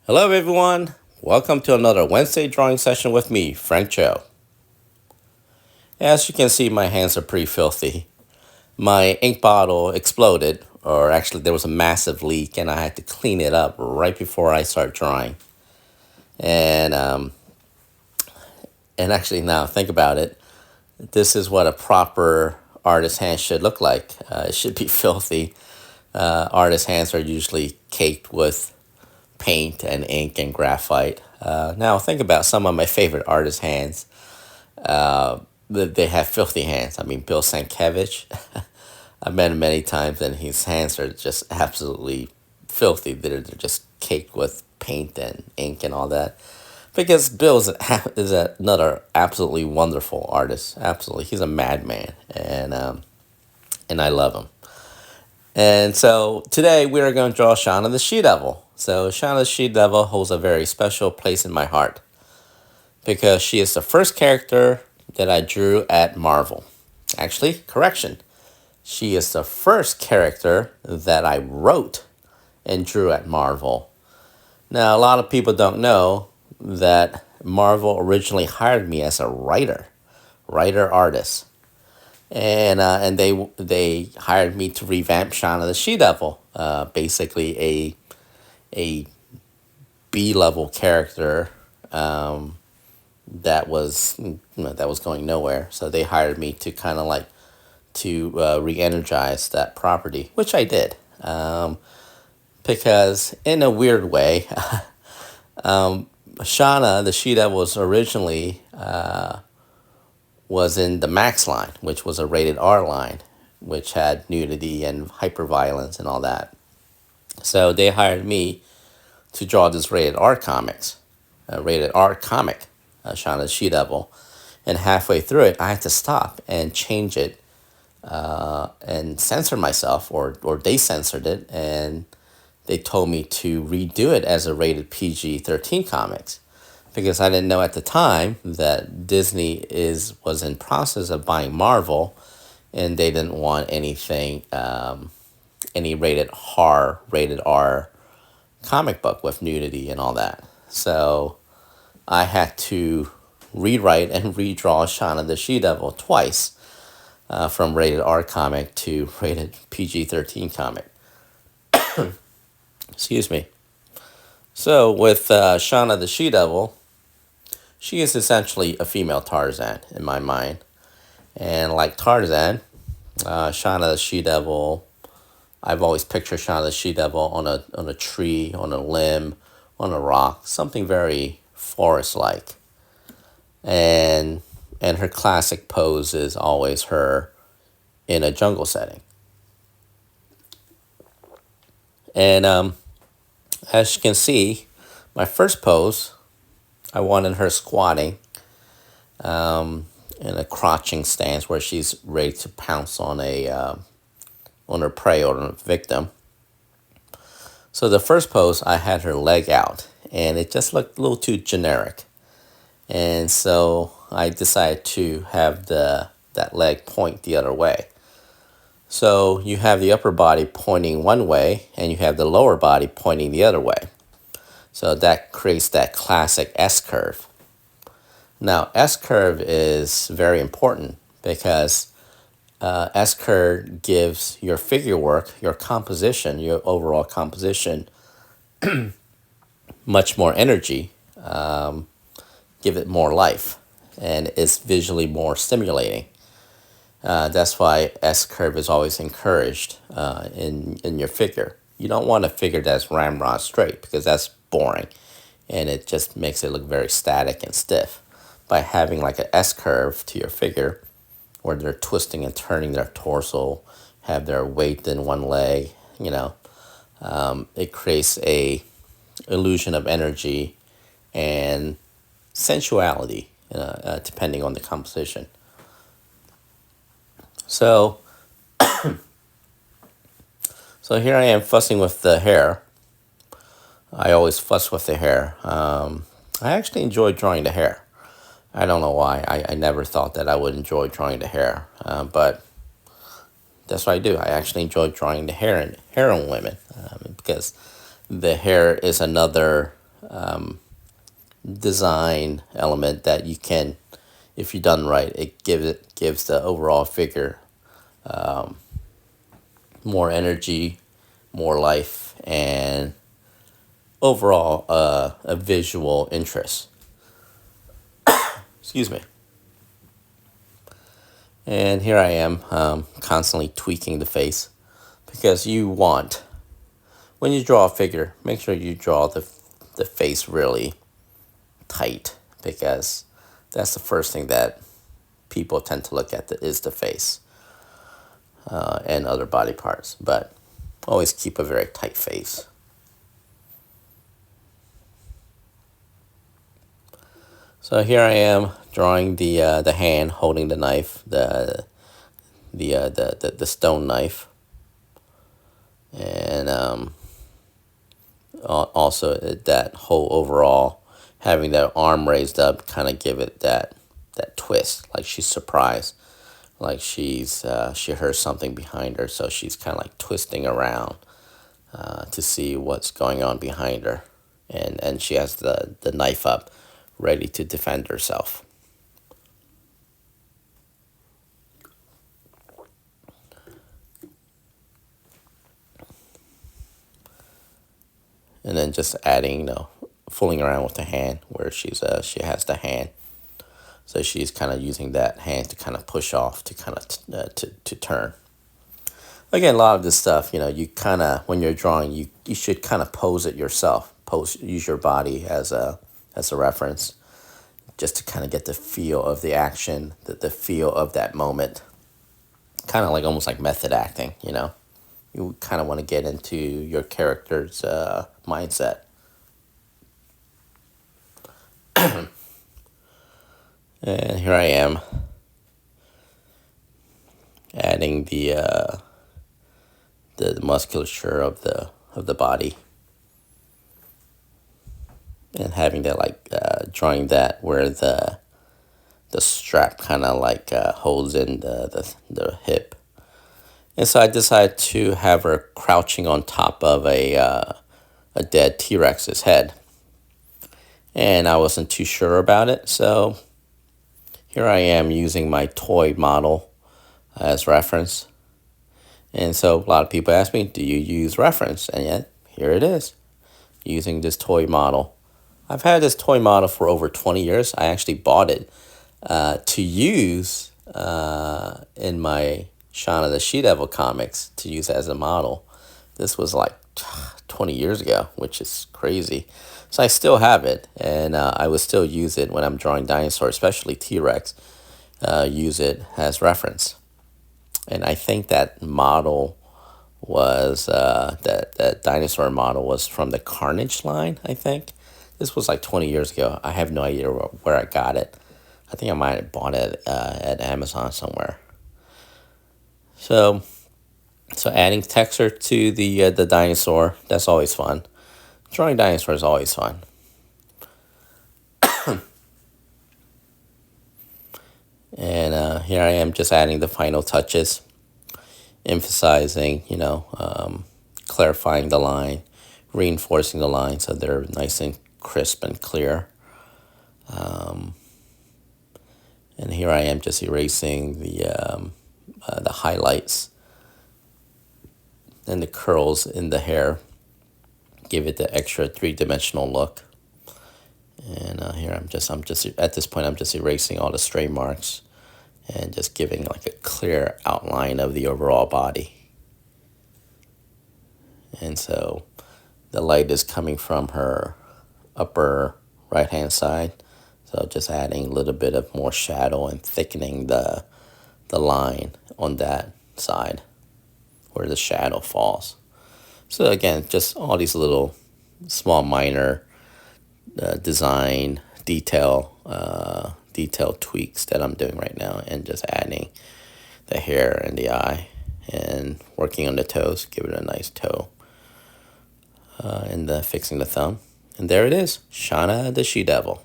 Hello, everyone. Welcome to another Wednesday drawing session with me, Frank Cho. As you can see, my hands are pretty filthy. My ink bottle exploded, or actually, there was a massive leak, and I had to clean it up right before I start drawing. And and actually, now think about it. This is what a proper artist hand should look like. It should be filthy. Artist hands are usually caked with paint and ink and graphite. Now think about some of my favorite artist hands. They have filthy hands. I mean, Bill Sienkiewicz. I've met him many times, and his hands are just absolutely filthy. They're just caked with paint and ink and all that. Because Bill is another absolutely wonderful artist. Absolutely, he's a madman, and I love him. And so today we are going to draw Shanna the She-Devil. So Shanna the She-Devil holds a very special place in my heart because she is the first character that I drew at Marvel. Actually, correction. She is the first character that I wrote and drew at Marvel. Now, a lot of people don't know that Marvel originally hired me as a writer artist. And they hired me to revamp Shanna the She-Devil, basically a B level character that was going nowhere. So they hired me to kind of like to re-energize that property, which I did, because in a weird way, Shanna the She-Devil was originally was in the Max line, which was a rated R line, which had nudity and hyperviolence and all that. So they hired me to draw this rated R comic, Shanna the She-Devil. And halfway through it, I had to stop and change it and censor myself, or they censored it, and they told me to redo it as a rated PG-13 comics because I didn't know at the time that Disney was in process of buying Marvel, and they didn't want any rated R comic book with nudity and all that. So I had to rewrite and redraw Shanna the She-Devil twice, from rated R comic to rated PG-13 comic. Excuse me. So with Shanna the She-Devil, she is essentially a female Tarzan in my mind. And like Tarzan, Shanna the She-Devil, I've always pictured Shanna the She-Devil on a tree, on a limb, on a rock, something very forest-like. And her classic pose is always her in a jungle setting. And as you can see, my first pose, I wanted her squatting in a crouching stance where she's ready to pounce on her prey or on a victim. So the first pose, I had her leg out, and it just looked a little too generic. And so I decided to have that leg point the other way. So you have the upper body pointing one way, and you have the lower body pointing the other way. So that creates that classic S-curve. Now, S-curve is very important because S-curve gives your figure work, your composition, your overall composition, much more energy, give it more life, and it's visually more stimulating. That's why S-curve is always encouraged in your figure. You don't want a figure that's ramrod straight because that's boring, and it just makes it look very static and stiff. By having like an S-curve to your figure, where they're twisting and turning their torso, have their weight in one leg, it creates a illusion of energy and sensuality, depending on the composition. So, so here I am fussing with the hair. I always fuss with the hair. I actually enjoy drawing the hair. I don't know why. I never thought that I would enjoy drawing the hair, but that's what I do. I actually enjoy drawing the hair on women because the hair is another design element that you can, if you're done right, it gives the overall figure more energy, more life, and overall a visual interest. Excuse me. And here I am, constantly tweaking the face because you want, when you draw a figure, make sure you draw the face really tight, because that's the first thing that people tend to look at, is the face and other body parts. But always keep a very tight face. So here I am drawing the hand holding the knife, the stone knife, and also that whole overall having that arm raised up, kind of give it that twist, like she's surprised, like she heard something behind her, so she's kind of like twisting around to see what's going on behind her, and she has the knife up, ready to defend herself. And then just adding, fooling around with the hand where she has the hand, so she's kind of using that hand to kind of push off, to kind of to turn. Again, a lot of this stuff, you kind of, when you're drawing, you should kind of pose it yourself. Use your body as a reference, just to kind of get the feel of the action, the feel of that moment. Kind of like, almost like method acting. You kind of want to get into your character's mindset. And here I am, adding the musculature of the body, and having that, like, drawing that where the strap kind of like holds in the hip. And so I decided to have her crouching on top of a dead T-Rex's head. And I wasn't too sure about it, so here I am using my toy model as reference. And so a lot of people ask me, do you use reference? And yet, here it is, using this toy model. I've had this toy model for over 20 years. I actually bought it to use in my Shanna the She-Devil comics, to use as a model. This was like 20 years ago, which is crazy. So I still have it, and I would still use it when I'm drawing dinosaurs, especially T-Rex, use it as reference. And I think that model was, that dinosaur model was from the Carnage line, I think. This was like 20 years ago. I have no idea where I got it. I think I might have bought it at Amazon somewhere. So adding texture to the dinosaur, that's always fun. Drawing dinosaurs is always fun. And here I am, just adding the final touches, emphasizing, clarifying the line, reinforcing the line so they're nice and crisp and clear. And here I am, just erasing the highlights and the curls in the hair, give it the extra three-dimensional look. And here I'm just at this point, I'm just erasing all the stray marks and just giving like a clear outline of the overall body. And so the light is coming from her upper right hand side, so just adding a little bit of more shadow and thickening the line on that side where the shadow falls. So again, just all these little small minor design detail tweaks that I'm doing right now, and just adding the hair and the eye, and working on the toes, give it a nice toe, and fixing the thumb. And there it is, Shanna the She-Devil.